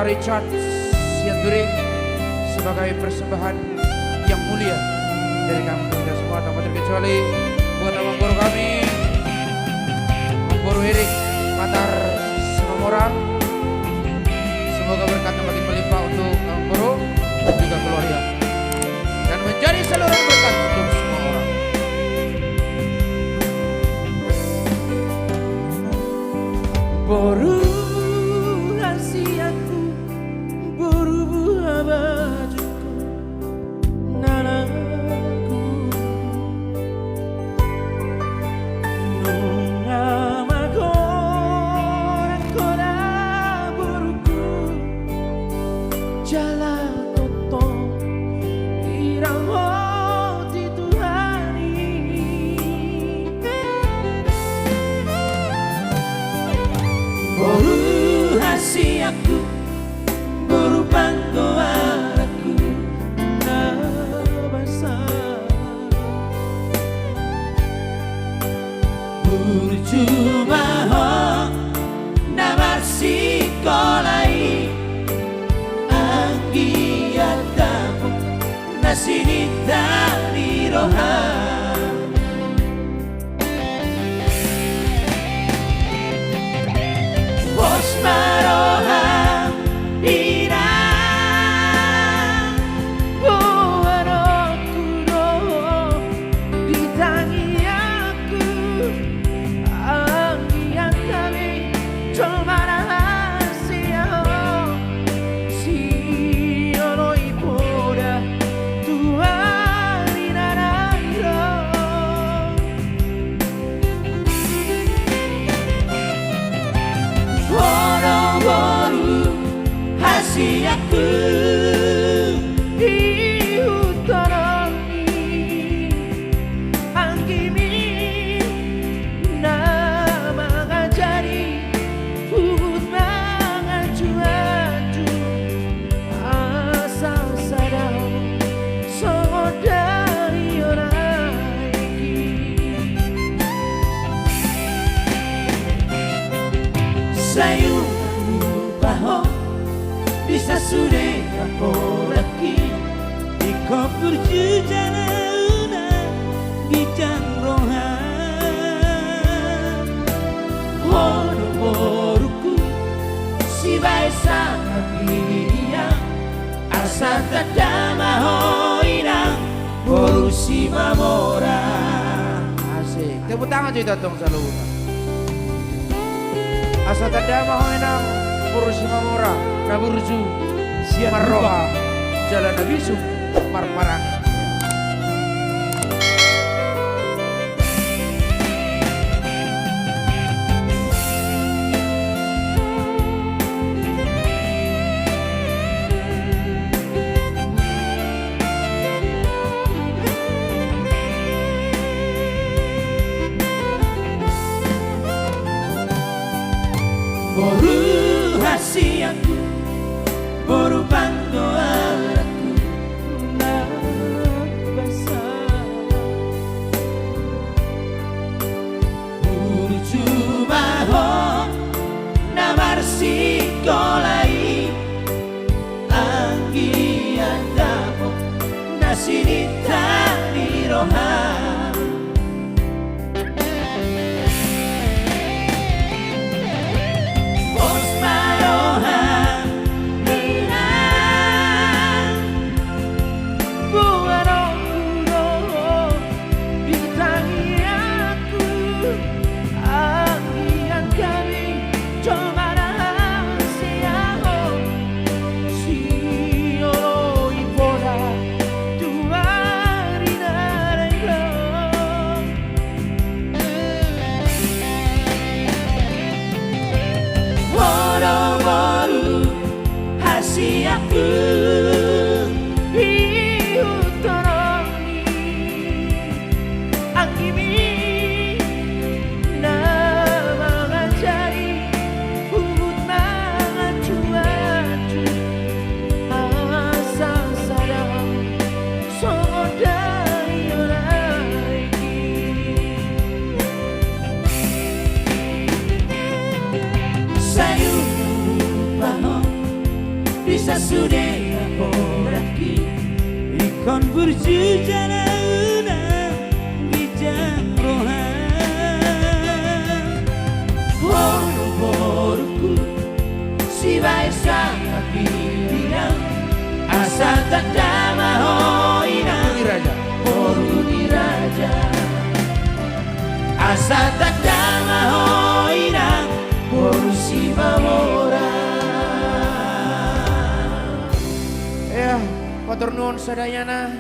Richard Sianturing sebagai persembahan yang mulia dari kami kita semua tanpa terkecuali buat abang guru kami Guru Erik Matar Semamora. Semoga berkatnya makin melimpah untuk abang guru dan juga keluarga dan menjadi saluran berkat untuk semua orang. Boru rahasiaku, boru buah bajuku, nanaku nungama kora boruku jalan toto irang hati Tuhani boru hasiaku boru panggoaraku nabasa burjuma ho nabarsi kolai anggiatamu nasinita di roha Bos maroha irang buaroku roh ditangi aku anggian kami cuma rahasia si ono ipoda Tuhan inarangro boru hasiaku diutarani anggimi nama ngajari ubud mangaju-aju asal sadar songo dari orang sayu baho bisa sudah apolaki di kopur jujana una gijang rohan hono boruku si baisa dia asa tadama hoinang boru si mamora. Asik, tepuk tangan cuy dong selalu. Asa tadama hoenang Boru Simamora Naburju Marroha Jalan Nabisu Marmarang. Boru hasiaku, boru panggoaraku nabasa burjuma ho nabarsi kolai anggiatamu nasinita di roha hasiaku diutarani angkimi nama ngajari ubud mangaju-aju asa sadar songo dari orang sayu baho sudah poraki Ikon berjujana unang bijang rohan Boru-boruku si baik sangat bilang asal tak damai hoina Ini raja. Boru di raja asal tak damai hoina Boru si mamora Ya, matur nuwun sadayana.